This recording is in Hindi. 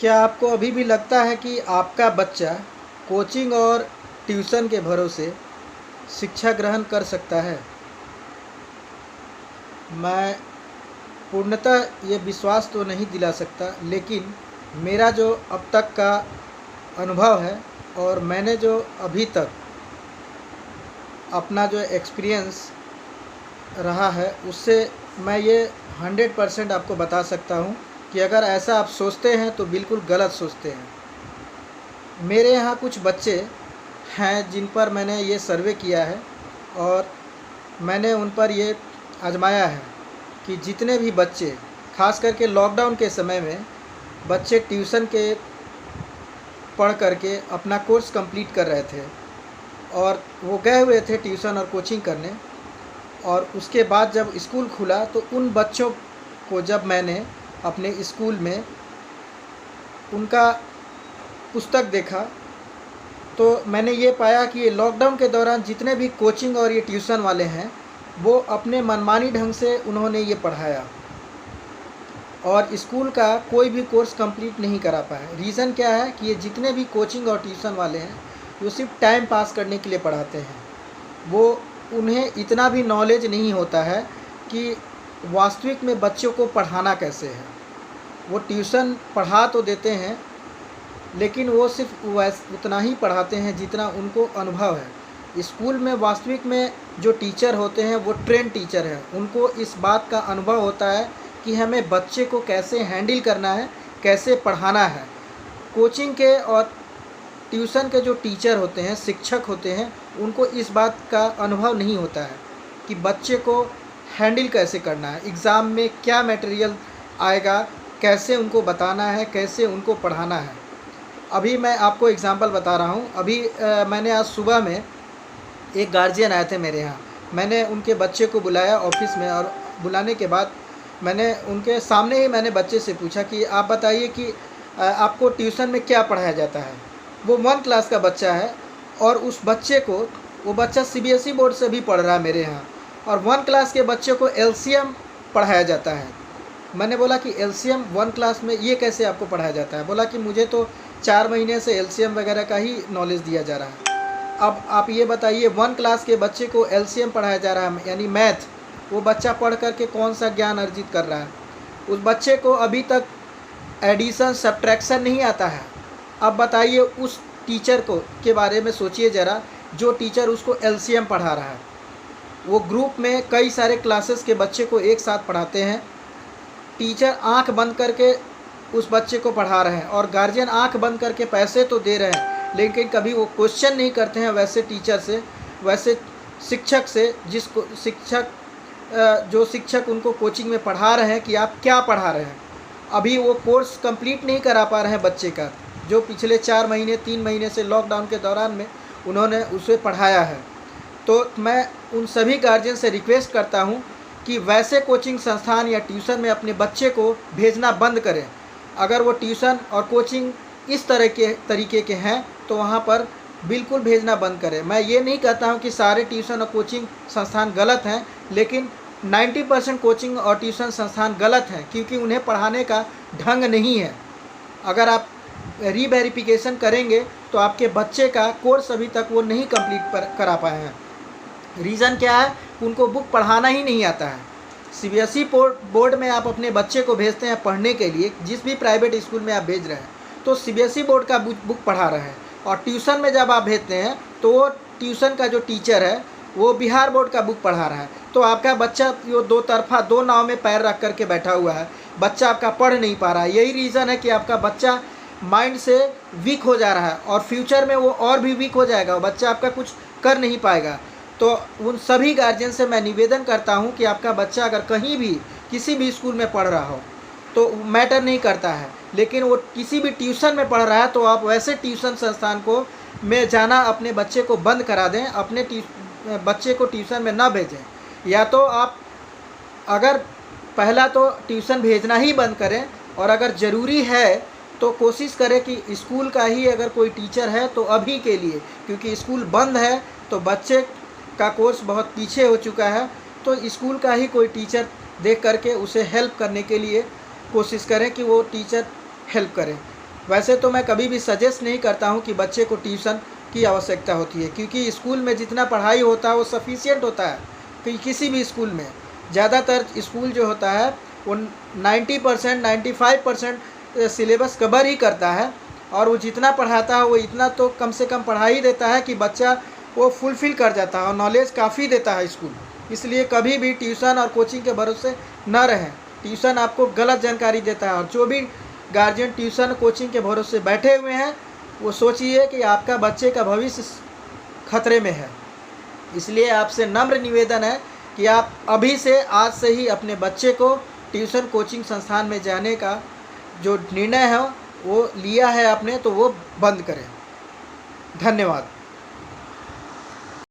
क्या आपको अभी भी लगता है कि आपका बच्चा कोचिंग और ट्यूशन के भरोसे शिक्षा ग्रहण कर सकता है? मैं पूर्णतः ये विश्वास तो नहीं दिला सकता, लेकिन मेरा जो अब तक का अनुभव है और मैंने जो अभी तक अपना जो एक्सपीरियंस रहा है, उससे मैं ये 100% आपको बता सकता हूँ कि अगर ऐसा आप सोचते हैं तो बिल्कुल गलत सोचते हैं। मेरे यहाँ कुछ बच्चे हैं जिन पर मैंने ये सर्वे किया है और मैंने उन पर ये आजमाया है कि जितने भी बच्चे, खास करके लॉकडाउन के समय में बच्चे ट्यूशन के पढ़ करके अपना कोर्स कंप्लीट कर रहे थे और वो गए हुए थे ट्यूशन और कोचिंग करने, और उसके बाद जब स्कूल खुला तो उन बच्चों को जब मैंने अपने स्कूल में उनका पुस्तक देखा तो मैंने ये पाया कि ये लॉकडाउन के दौरान जितने भी कोचिंग और ये ट्यूशन वाले हैं, वो अपने मनमानी ढंग से उन्होंने ये पढ़ाया और स्कूल का कोई भी कोर्स कंप्लीट नहीं करा पाए। रीज़न क्या है कि ये जितने भी कोचिंग और ट्यूशन वाले हैं, वो सिर्फ टाइम पास करने के लिए पढ़ाते हैं। वो उन्हें इतना भी नॉलेज नहीं होता है कि वास्तविक में बच्चों को पढ़ाना कैसे है। वो ट्यूशन पढ़ा तो देते हैं, लेकिन वो सिर्फ उतना ही पढ़ाते हैं जितना उनको अनुभव है। स्कूल में वास्तविक में जो टीचर होते हैं वो ट्रेन टीचर हैं। उनको इस बात का अनुभव होता है कि हमें बच्चे को कैसे हैंडल करना है, कैसे पढ़ाना है। कोचिंग के और ट्यूशन के जो टीचर होते हैं, शिक्षक होते हैं, उनको इस बात का अनुभव नहीं होता है कि बच्चे को हैंडल कैसे करना है, एग्ज़ाम में क्या मटेरियल आएगा, कैसे उनको बताना है, कैसे उनको पढ़ाना है। अभी मैं आपको एग्ज़ाम्पल बता रहा हूँ। अभी मैंने आज सुबह में एक गार्जियन आए थे मेरे यहाँ। मैंने उनके बच्चे को बुलाया ऑफिस में और बुलाने के बाद मैंने उनके सामने ही मैंने बच्चे से पूछा कि आप बताइए कि आपको ट्यूशन में क्या पढ़ाया जाता है। वो 1 क्लास का बच्चा है और उस बच्चे को, वो बच्चा सीबीएसई बोर्ड से भी पढ़ रहा है मेरे यहाँ, और 1 क्लास के बच्चे को एलसीएम पढ़ाया जाता है। मैंने बोला कि एलसीएम 1 क्लास में ये कैसे आपको पढ़ाया जाता है? बोला कि मुझे तो 4 महीने से एलसीएम वगैरह का ही नॉलेज दिया जा रहा है। अब आप ये बताइए, 1 क्लास के बच्चे को एलसीएम पढ़ाया जा रहा है, यानी मैथ, वो बच्चा पढ़ करके कौन सा ज्ञान अर्जित कर रहा है? उस बच्चे को अभी तक एडिशन सब्ट्रैक्शन नहीं आता है। अब बताइए उस टीचर को के बारे में सोचिए ज़रा, जो टीचर उसको एलसीएम पढ़ा रहा है। वो ग्रुप में कई सारे क्लासेस के बच्चे को एक साथ पढ़ाते हैं। टीचर आंख बंद करके उस बच्चे को पढ़ा रहे हैं और गार्जियन आंख बंद करके पैसे तो दे रहे हैं, लेकिन कभी वो क्वेश्चन नहीं करते हैं वैसे टीचर से, वैसे शिक्षक से, जिसको जो शिक्षक उनको कोचिंग में पढ़ा रहे हैं कि आप क्या पढ़ा रहे हैं। अभी वो कोर्स कंप्लीट नहीं करा पा रहे हैं बच्चे का, जो पिछले 4 महीने 3 महीने से लॉकडाउन के दौरान में उन्होंने उसे पढ़ाया है। तो मैं उन सभी गार्जियन से रिक्वेस्ट करता हूँ कि वैसे कोचिंग संस्थान या ट्यूशन में अपने बच्चे को भेजना बंद करें। अगर वो ट्यूशन और कोचिंग इस तरह के तरीके के हैं तो वहाँ पर बिल्कुल भेजना बंद करें। मैं ये नहीं कहता हूँ कि सारे ट्यूशन और कोचिंग संस्थान गलत हैं, लेकिन 90% कोचिंग और ट्यूशन संस्थान गलत हैं क्योंकि उन्हें पढ़ाने का ढंग नहीं है। अगर आप रीवेरिफिकेशन करेंगे तो आपके बच्चे का कोर्स अभी तक वो नहीं कंप्लीट करा पाए हैं। रीज़न क्या है? उनको बुक पढ़ाना ही नहीं आता है। सीबीएसई बोर्ड में आप अपने बच्चे को भेजते हैं पढ़ने के लिए, जिस भी प्राइवेट स्कूल में आप भेज रहे हैं तो सीबीएसई बोर्ड का बुक पढ़ा रहे हैं, और ट्यूशन में जब आप भेजते हैं तो वो ट्यूशन का जो टीचर है वो बिहार बोर्ड का बुक पढ़ा रहा है। तो आपका बच्चा वो दो तरफा, 2 नाव में पैर रख करके बैठा हुआ है। बच्चा आपका पढ़ नहीं पा रहा है। यही रीज़न है कि आपका बच्चा माइंड से वीक हो जा रहा है और फ्यूचर में वो और भी वीक हो जाएगा, बच्चा आपका कुछ कर नहीं पाएगा। तो उन सभी गार्जियन से मैं निवेदन करता हूं कि आपका बच्चा अगर कहीं भी किसी भी स्कूल में पढ़ रहा हो तो मैटर नहीं करता है, लेकिन वो किसी भी ट्यूशन में पढ़ रहा है तो आप वैसे ट्यूशन संस्थान को में जाना अपने बच्चे को बंद करा दें, अपने बच्चे को ट्यूशन में ना भेजें। या तो आप अगर पहला तो ट्यूशन भेजना ही बंद करें, और अगर ज़रूरी है तो कोशिश करें कि स्कूल का ही अगर कोई टीचर है तो अभी के लिए, क्योंकि स्कूल बंद है तो बच्चे का कोर्स बहुत पीछे हो चुका है, तो स्कूल का ही कोई टीचर देख करके उसे हेल्प करने के लिए कोशिश करें कि वो टीचर हेल्प करें। वैसे तो मैं कभी भी सजेस्ट नहीं करता हूँ कि बच्चे को ट्यूशन की आवश्यकता होती है, क्योंकि स्कूल में जितना पढ़ाई होता है वो सफिशिएंट होता है। किसी भी स्कूल में ज़्यादातर स्कूल जो होता है वो 90% 95% सिलेबस कवर ही करता है, और वो जितना पढ़ाता है वो इतना तो कम से कम पढ़ा ही देता है कि बच्चा वो फुलफ़िल कर जाता है, और नॉलेज काफ़ी देता है स्कूल। इसलिए कभी भी ट्यूशन और कोचिंग के भरोसे न रहें। ट्यूशन आपको गलत जानकारी देता है, और जो भी गार्जियन ट्यूशन कोचिंग के भरोसे बैठे हुए हैं वो सोचिए कि आपका बच्चे का भविष्य खतरे में है। इसलिए आपसे नम्र निवेदन है कि आप अभी से, आज से ही अपने बच्चे को ट्यूशन कोचिंग संस्थान में जाने का जो निर्णय है वो लिया है आपने, तो वो बंद करें। धन्यवाद।